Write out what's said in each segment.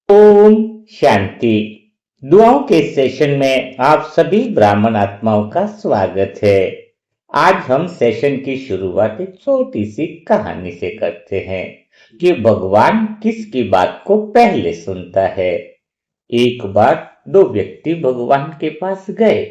ओम शांति। दुआओं के सेशन में आप सभी ब्राह्मण आत्माओं का स्वागत है। आज हम सेशन की शुरुआत एक छोटी सी कहानी से करते हैं कि भगवान किसकी बात को पहले सुनता है। एक बार दो व्यक्ति भगवान के पास गए।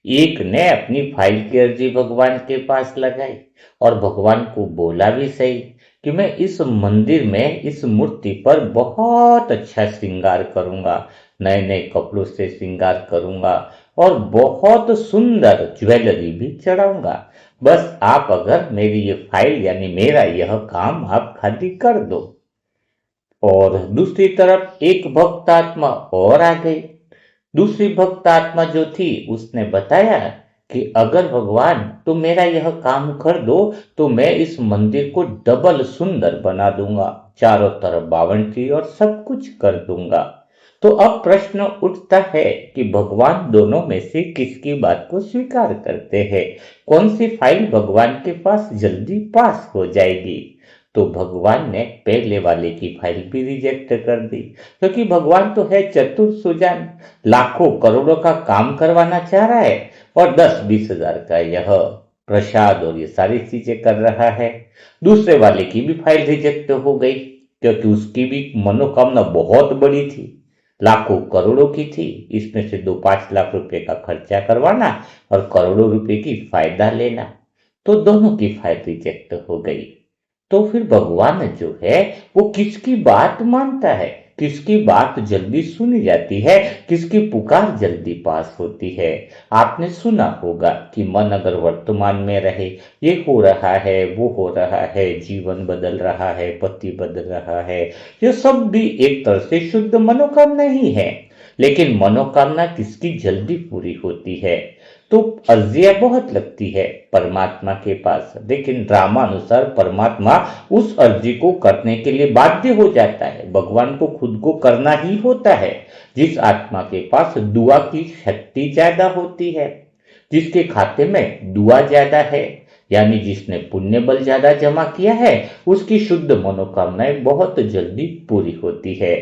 एक ने अपनी फाइल की अर्जी भगवान के पास लगाई और भगवान को बोला भी सही कि मैं इस मंदिर में इस मूर्ति पर बहुत अच्छा श्रृंगार करूंगा, नए नए कपड़ों से श्रृंगार करूंगा और बहुत सुंदर ज्वेलरी भी चढ़ाऊंगा। बस आप अगर मेरी ये फाइल यानी मेरा यह काम आप खाली कर दो। और दूसरी तरफ एक भक्त आत्मा और आ गई। दूसरी भक्त आत्मा जो थी उसने बताया कि अगर भगवान तुम मेरा यह काम कर दो तो मैं इस मंदिर को डबल सुंदर बना दूंगा, चारों तरफ बावंटी और सब कुछ कर दूंगा। तो अब प्रश्न उठता है कि भगवान दोनों में से किसकी बात को स्वीकार करते हैं, कौन सी फाइल भगवान के पास जल्दी पास हो जाएगी। तो भगवान ने पहले वाले की फाइल भी रिजेक्ट कर दी, क्योंकि भगवान तो है चतुर सुजान, लाखों करोड़ों का काम करवाना चाह रहा है और 10-20 हजार का यह प्रसाद और ये सारी चीजें कर रहा है। दूसरे वाले की भी फाइल रिजेक्ट हो गई, क्योंकि उसकी भी मनोकामना बहुत बड़ी थी, लाखों करोड़ों की थी। इसमें से 2-5 लाख रुपए का खर्चा करवाना और करोड़ों रुपए की फायदा लेना। तो दोनों की फाइल रिजेक्ट हो गई। तो फिर भगवान जो है वो किसकी बात मानता है, किसकी बात जल्दी सुनी जाती है, किसकी पुकार जल्दी पास होती है। आपने सुना होगा कि मन अगर वर्तमान में रहे, ये हो रहा है वो हो रहा है, जीवन बदल रहा है, पति बदल रहा है, ये सब भी एक तरह से शुद्ध मनोकामना ही है। लेकिन मनोकामना किसकी जल्दी पूरी होती है? तो अर्जियां बहुत लगती है परमात्मा के पास, लेकिन ड्रामानुसार परमात्मा उस अर्जी को करने के लिए बाध्य हो जाता है। भगवान को खुद को करना ही होता है। जिस आत्मा के पास दुआ की शक्ति ज्यादा होती है, जिसके खाते में दुआ ज्यादा है, यानी जिसने पुण्य बल ज्यादा जमा किया है, उसकी शुद्ध मनोकामनाएं बहुत जल्दी पूरी होती है।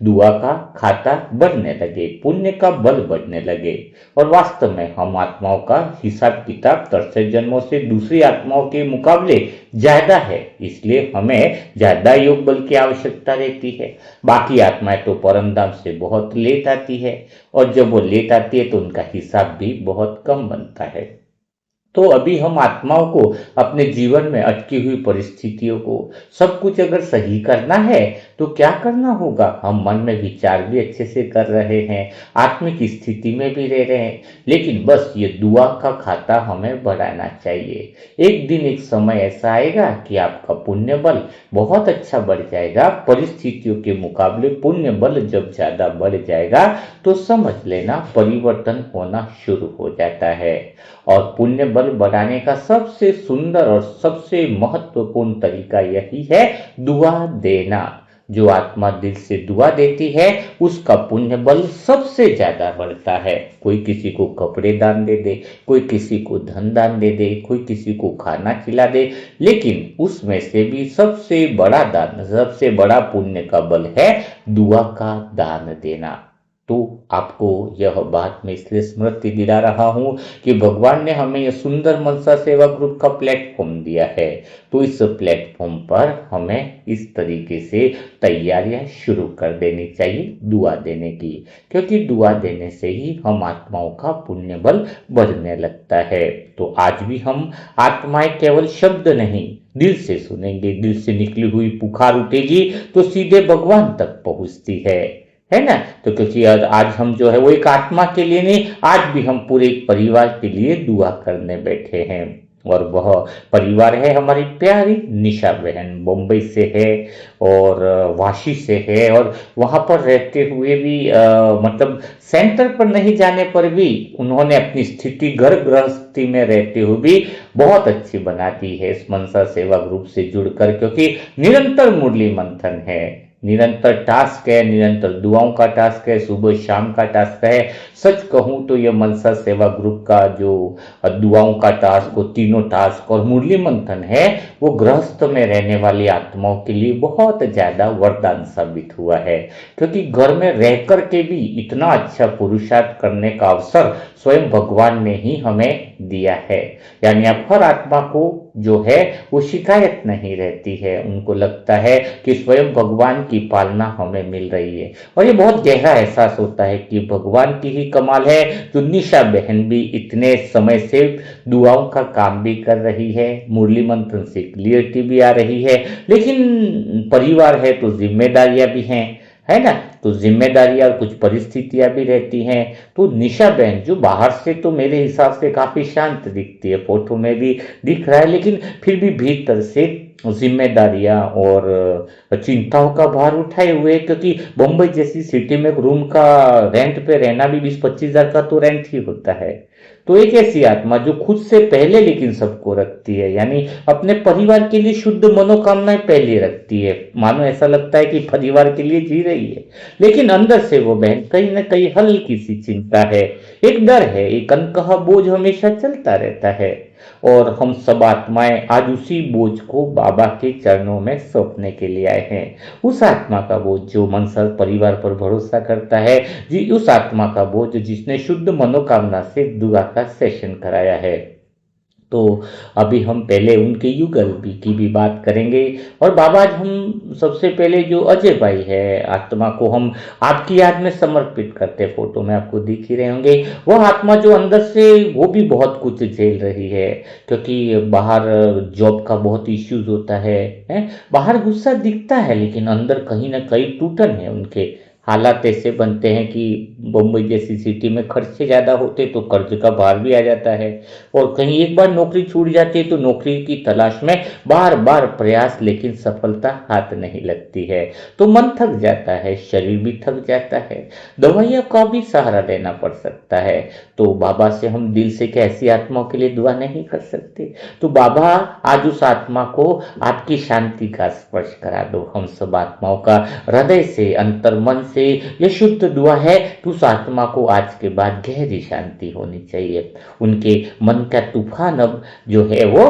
दुआ का खाता बढ़ने लगे, पुण्य का बल बढ़ने लगे। और वास्तव में हम आत्माओं का हिसाब किताब तरसे जन्मों से दूसरी आत्माओं के मुकाबले ज्यादा है, इसलिए हमें ज्यादा योग बल की आवश्यकता रहती है। बाकी आत्माएं तो परमधाम से बहुत लेट आती है, और जब वो लेट आती है तो उनका हिसाब भी बहुत कम बनता है। तो अभी हम आत्माओं को अपने जीवन में अटकी हुई परिस्थितियों को सब कुछ अगर सही करना है तो क्या करना होगा? हम मन में विचार भी अच्छे से कर रहे हैं, आत्मिक स्थिति में भी रह रहे हैं, लेकिन बस ये दुआ का खाता हमें बढ़ाना चाहिए। एक दिन एक समय ऐसा आएगा कि आपका पुण्य बल बहुत अच्छा बढ़ जाएगा। परिस्थितियों के मुकाबले पुण्य बल जब ज्यादा बढ़ जाएगा तो समझ लेना परिवर्तन होना शुरू हो जाता है। और पुण्य बल बढ़ाने का सबसे सुंदर और सबसे महत्वपूर्ण तरीका यही है, दुआ देना। जो आत्मा दिल से दुआ देती है उसका पुण्य बल सबसे ज्यादा बढ़ता है। कोई किसी को कपड़े दान दे दे, कोई किसी को धन दान दे दे, कोई किसी को खाना खिला दे, लेकिन उसमें से भी सबसे बड़ा दान, सबसे बड़ा पुण्य का बल है दुआ का दान देना। तो आपको यह बात मैं इसलिए स्मृति दिला रहा हूं कि भगवान ने हमें यह सुंदर मनसा सेवा ग्रुप का प्लेटफॉर्म दिया है। तो इस प्लेटफॉर्म पर हमें इस तरीके से तैयारियां शुरू कर देनी चाहिए दुआ देने की, क्योंकि दुआ देने से ही हम आत्माओं का पुण्य बल बढ़ने लगता है। तो आज भी हम आत्माएं केवल शब्द नहीं, दिल से सुनेंगे। दिल से निकली हुई पुकार उठेगी तो सीधे भगवान तक पहुंचती है ना। तो क्योंकि आज हम जो है वो एक आत्मा के लिए नहीं, आज भी हम पूरे एक परिवार के लिए दुआ करने बैठे हैं। और वह परिवार है हमारी प्यारी निशा बहन, मुंबई से है और वाशी से है। और वहां पर रहते हुए भी मतलब सेंटर पर नहीं जाने पर भी उन्होंने अपनी स्थिति घर गृहस्थी में रहते हुए भी बहुत अच्छी बनाती है इस मनसा सेवा ग्रुप से जुड़कर, क्योंकि निरंतर मुरली मंथन है। निरंतर टास्क है, निरंतर दुआओं का टास्क है, सुबह शाम का टास्क है। सच कहूं तो ये मनसा सेवा ग्रुप का जो दुआओं का टास्क, वो तीनों टास्क और मुरली मंथन है, वो गृहस्थ में रहने वाली आत्माओं के लिए बहुत ज्यादा वरदान साबित हुआ है। क्योंकि घर में रह कर के भी इतना अच्छा पुरुषार्थ करने का अवसर स्वयं भगवान ने ही हमें दिया है। यानी अब हर आत्मा को जो है वो शिकायत नहीं रहती है, उनको लगता है कि स्वयं भगवान की पालना हमें मिल रही है। और ये बहुत गहरा एहसास होता है कि भगवान की ही कमाल है, जो निशा बहन भी इतने समय से दुआओं का काम भी कर रही है, मुरली मंथन से क्लियरिटी भी आ रही है, लेकिन परिवार है तो जिम्मेदारियां भी हैं, है ना। तो जिम्मेदारियां और कुछ परिस्थितियां भी रहती हैं। तो निशा बहन जो बाहर से तो मेरे हिसाब से काफी शांत दिखती है, फोटो में भी दिख रहा है, लेकिन फिर भी भीतर से जिम्मेदारियां और चिंताओं का भार उठाए हुए, क्योंकि मुंबई जैसी सिटी में एक रूम का रेंट पे रहना भी 20-25 हजार का तो रेंट ही होता है। तो एक ऐसी आत्मा जो खुद से पहले लेकिन सबको रखती है, यानी अपने परिवार के लिए शुद्ध मनोकामनाएं पहले रखती है। मानो ऐसा लगता है कि परिवार के लिए जी रही है, लेकिन अंदर से वो बहन कहीं ना कहीं हल्की सी चिंता है, एक डर है, एक अनकहा बोझ हमेशा चलता रहता है। और हम सब आत्माएं आज उसी बोझ को बाबा के चरणों में सौंपने के लिए आए हैं। उस आत्मा का बोझ जो मनसा परिवार पर भरोसा करता है, जी उस आत्मा का बोझ जिसने शुद्ध मनोकामना से दुआ का सेशन कराया है। तो अभी हम पहले उनके युगल की भी बात करेंगे। और बाबा आज हम सबसे पहले जो अजय भाई है, आत्मा को हम आपकी याद में समर्पित करते हैं, फोटो में आपको दिख ही रहे होंगे। वह आत्मा जो अंदर से वो भी बहुत कुछ झेल रही है, क्योंकि बाहर जॉब का बहुत इश्यूज होता है? बाहर गुस्सा दिखता है, लेकिन अंदर कहीं ना कहीं टूटन है। उनके हालात ऐसे बनते हैं कि मुंबई जैसी सिटी में खर्चे ज़्यादा होते तो कर्ज का भार भी आ जाता है, और कहीं एक बार नौकरी छूट जाती है तो नौकरी की तलाश में बार बार प्रयास, लेकिन सफलता हाथ नहीं लगती है। तो मन थक जाता है, शरीर भी थक जाता है, दवाइयों का भी सहारा लेना पड़ सकता है। तो बाबा से हम दिल से कैसी आत्माओं के लिए दुआ नहीं कर सकते? तो बाबा आज उस आत्मा को आपकी शांति का स्पर्श करा दो। हम सब आत्माओं का हृदय से, अंतर मन से ये शुद्ध दुआ है कि उस आत्मा को आज के बाद गहरी शांति होनी चाहिए। उनके मन का तूफान अब जो है वो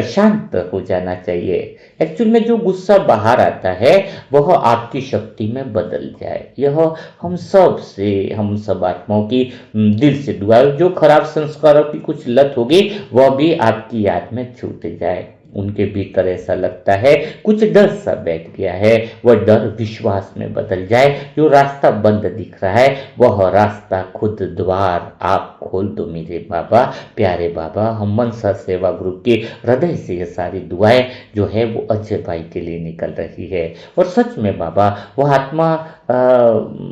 शांत हो जाना चाहिए। एक्चुअल में जो गुस्सा बाहर आता है वह आपकी शक्ति में बदल जाए, यह हम सब से, हम सब आत्माओं की दिल से दुआ। जो खराब संस्कारों की कुछ लत होगी वह भी आपकी याद में छूट जाए। उनके भीतर ऐसा लगता है कुछ डर सा बैठ गया है, वह डर विश्वास में बदल जाए। जो रास्ता बंद दिख रहा है वह रास्ता खुद द्वार आप खोल दो मेरे बाबा, प्यारे बाबा। हम मनसा सेवा ग्रुप के हृदय से ये सारी दुआएं जो है वो अजय भाई के लिए निकल रही है। और सच में बाबा वह आत्मा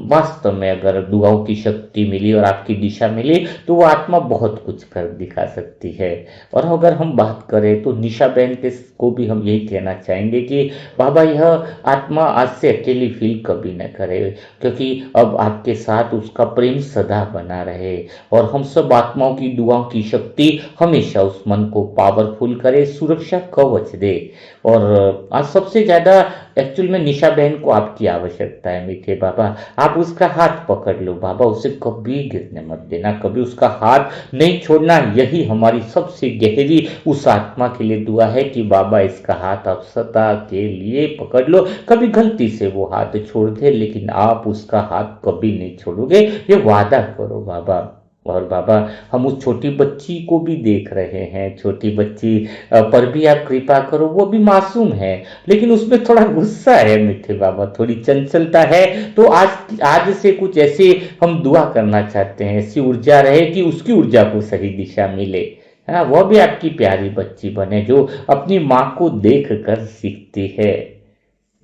वास्तव में अगर दुआओं की शक्ति मिली और आपकी दिशा मिली तो वो आत्मा बहुत कुछ कर दिखा सकती है। और अगर हम बात करें तो निशा बहन के को भी हम यही कहना चाहेंगे कि बाबा यह आत्मा आज से अकेली फील कभी न करे, क्योंकि अब आपके साथ उसका प्रेम सदा बना रहे, और हम सब आत्माओं की दुआओं की शक्ति हमेशा उस मन को पावरफुल करे, सुरक्षा कवच दे। और आज सबसे ज्यादा एक्चुअल में निशा बहन को आपकी आवश्यकता है मीठे बाबा। आप उसका हाथ पकड़ लो बाबा, उसे कभी गिरने मत देना, कभी उसका हाथ नहीं छोड़ना। यही हमारी सबसे गहरी उस आत्मा के लिए दुआ है कि बाबा इसका हाथ आप सदा के लिए पकड़ लो। कभी गलती से वो हाथ छोड़ दे, लेकिन आप उसका हाथ कभी नहीं छोड़ोगे, ये वादा करो बाबा। और बाबा हम उस छोटी बच्ची को भी देख रहे हैं, छोटी बच्ची पर भी आप कृपा करो। वो भी मासूम है, लेकिन उसमें थोड़ा गुस्सा है मीठे बाबा, थोड़ी चंचलता है। तो आज आज से कुछ ऐसे हम दुआ करना चाहते हैं, ऐसी ऊर्जा रहे कि उसकी ऊर्जा को सही दिशा मिले। हाँ, वह भी आपकी प्यारी बच्ची बने जो अपनी माँ को देख कर सीखती है।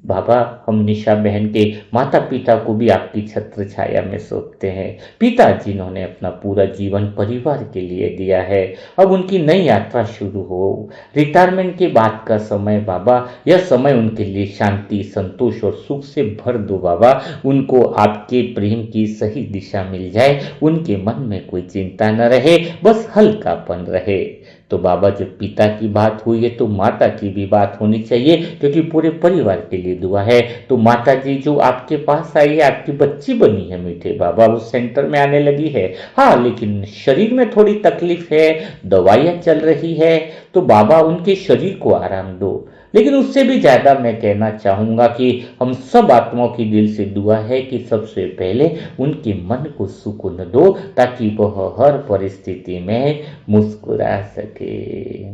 बाबा हम निशा बहन के माता पिता को भी आपकी छत्र छाया में सौंपते हैं। पिता जिन्होंने अपना पूरा जीवन परिवार के लिए दिया है, अब उनकी नई यात्रा शुरू हो। रिटायरमेंट के बाद का समय बाबा, यह समय उनके लिए शांति, संतोष और सुख से भर दो बाबा। उनको आपके प्रेम की सही दिशा मिल जाए, उनके मन में कोई चिंता न रहे, बस हल्कापन रहे। तो बाबा जब पिता की बात हुई है तो माता की भी बात होनी चाहिए, क्योंकि पूरे परिवार के लिए दुआ है। तो माता जी जो आपके पास आई है, आपकी बच्ची बनी है मीठे बाबा, वो सेंटर में आने लगी है। हाँ, लेकिन शरीर में थोड़ी तकलीफ है, दवाइयाँ चल रही है, तो बाबा उनके शरीर को आराम दो। लेकिन उससे भी ज्यादा मैं कहना चाहूंगा कि हम सब आत्माओं की दिल से दुआ है कि सबसे पहले उनके मन को सुकून दो, ताकि वह हर परिस्थिति में मुस्कुरा सके।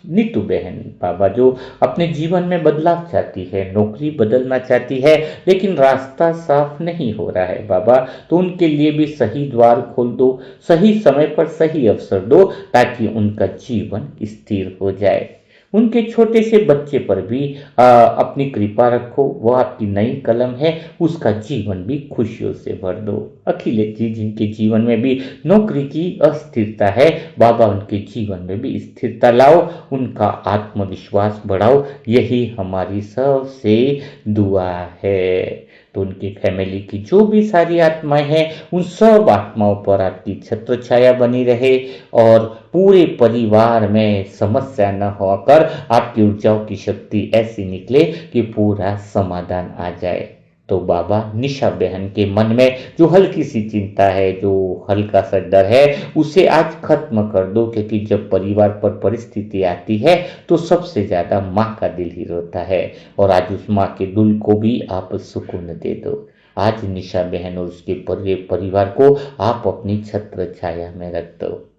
नीतू बहन बाबा जो अपने जीवन में बदलाव चाहती है, नौकरी बदलना चाहती है, लेकिन रास्ता साफ नहीं हो रहा है बाबा, तो उनके लिए भी सही द्वार खोल दो, सही समय पर सही अवसर दो, ताकि उनका जीवन स्थिर हो जाए। उनके छोटे से बच्चे पर भी अपनी कृपा रखो, वह आपकी नई कलम है, उसका जीवन भी खुशियों से भर दो। अखिलेश जी जिनके जीवन में भी नौकरी की अस्थिरता है, बाबा उनके जीवन में भी स्थिरता लाओ, उनका आत्मविश्वास बढ़ाओ, यही हमारी सबसे दुआ है। तो उनकी फैमिली की जो भी सारी आत्माएं हैं, उन सब आत्माओं पर आपकी छत्र छाया बनी रहे, और पूरे परिवार में समस्या न होकर आपकी ऊर्जाओं की शक्ति ऐसी निकले कि पूरा समाधान आ जाए। तो बाबा निशा बहन के मन में जो हल्की सी चिंता है, जो हल्का सा डर है, उसे आज खत्म कर दो, क्योंकि जब परिवार पर परिस्थिति आती है तो सबसे ज्यादा माँ का दिल ही रोता है, और आज उस माँ के दिल को भी आप सुकून दे दो। आज निशा बहन और उसके पूरे परिवार को आप अपनी छत्र छाया में रख दो।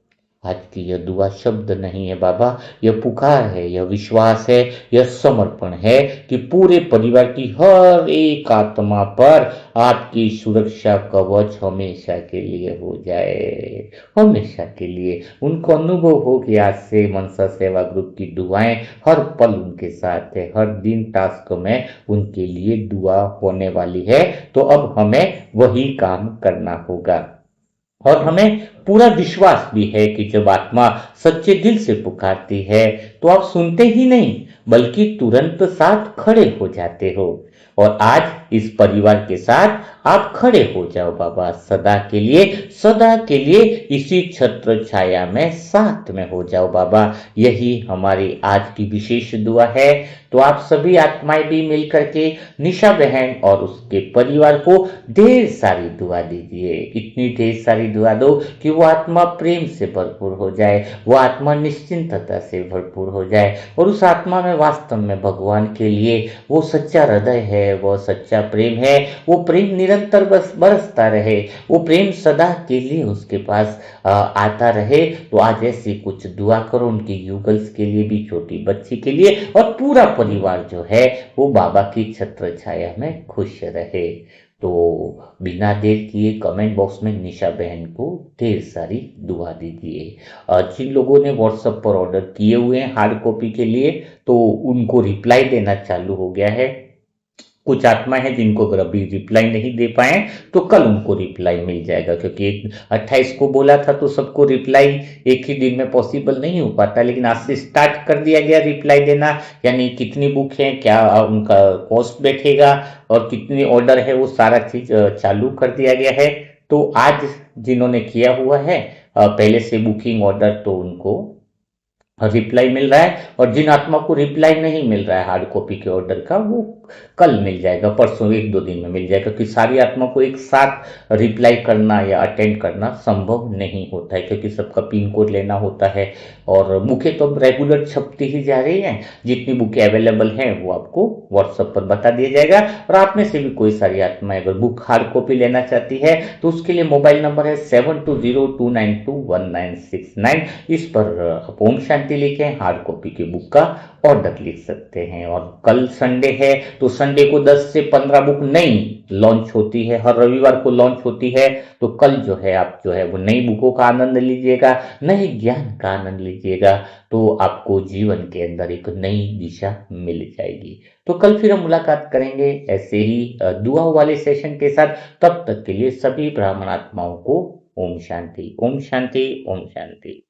आज की यह दुआ शब्द नहीं है बाबा, यह पुकार है, यह विश्वास है, यह समर्पण है कि पूरे परिवार की हर एक आत्मा पर आपकी सुरक्षा कवच हमेशा के लिए हो जाए, हमेशा के लिए। उनको अनुभव हो कि आज से मनसा सेवा ग्रुप की दुआएं हर पल उनके साथ है, हर दिन टास्क में उनके लिए दुआ होने वाली है। तो अब हमें वही काम करना होगा, और हमें पूरा विश्वास भी है कि जब आत्मा सच्चे दिल से पुकारती है तो आप सुनते ही नहीं, बल्कि तुरंत साथ खड़े हो जाते हो। और आज इस परिवार के साथ आप खड़े हो जाओ बाबा, सदा के लिए, सदा के लिए इसी छत्र छाया में साथ में हो जाओ बाबा, यही हमारी आज की विशेष दुआ है। तो आप सभी आत्माएं भी मिलकर के निशा बहन और उसके परिवार को ढेर सारी दुआ दीजिए, इतनी ढेर सारी दुआ दो कि वो आत्मा प्रेम से भरपूर हो जाए, वो आत्मा निश्चिंतता से भरपूर हो जाए, और उस आत्मा में वास्तव में भगवान के लिए वो सच्चा हृदय है, वो सच्चा प्रेम है, वो प्रेम निरंतर बस बरसता रहे, वो प्रेम सदा के लिए उसके पास आता रहे। तो आज ऐसी कुछ दुआ करो उनके युगल्स के लिए भी, छोटी बच्ची के लिए, और पूरा परिवार जो है वो बाबा की छत्र छाया में खुश रहे। तो बिना देर किए कमेंट बॉक्स में निशा बहन को ढेर सारी दुआ दीजिए। जिन लोगों ने व्हाट्सएप पर ऑर्डर किए हुए हैं हार्ड कॉपी के लिए, तो उनको रिप्लाई देना चालू हो गया है। कुछ आत्मा है जिनको अगर अभी रिप्लाई नहीं दे पाए तो कल उनको रिप्लाई मिल जाएगा, क्योंकि 28 को बोला था तो सबको रिप्लाई एक ही दिन में पॉसिबल नहीं हो पाता, लेकिन आज से स्टार्ट कर दिया गया रिप्लाई देना, यानी कितनी बुक है, क्या उनका कॉस्ट बैठेगा, और कितनी ऑर्डर है, वो सारा चीज चालू कर दिया गया है। तो आज जिन्होंने किया हुआ है पहले से बुकिंग ऑर्डर, तो उनको रिप्लाई मिल रहा है, और जिन आत्मा को रिप्लाई नहीं मिल रहा है हार्ड कॉपी के ऑर्डर का, वो कल मिल जाएगा, परसों 1-2 दिन में मिल जाएगा, क्योंकि सारी आत्मा को एक साथ रिप्लाई करना या अटेंड करना संभव नहीं होता है, क्योंकि सबका पिन कोड लेना होता है, और बुकें तो अब रेगुलर छपती ही जा रही हैं, जितनी बुकें अवेलेबल हैं वो आपको व्हाट्सएप पर बता दिया जाएगा। और आप में से भी कोई सारी आत्मा अगर बुक हार्ड कॉपी लेना चाहती है तो उसके लिए मोबाइल नंबर है 7202921969, इस पर आप ओम शांति लिखें, हार्ड कॉपी की बुक का ऑर्डर लिख सकते हैं। और कल संडे है तो संडे को 10 से 15 बुक नई लॉन्च होती है, हर रविवार को लॉन्च होती है, तो कल जो है आप जो है वो नई बुकों का आनंद लीजिएगा, नए ज्ञान का आनंद लीजिएगा, तो आपको जीवन के अंदर एक नई दिशा मिल जाएगी। तो कल फिर हम मुलाकात करेंगे ऐसे ही दुआ वाले सेशन के साथ। तब तक के लिए सभी ब्राह्मण आत्माओं को ओम शांति, ओम शांति, ओम शांति।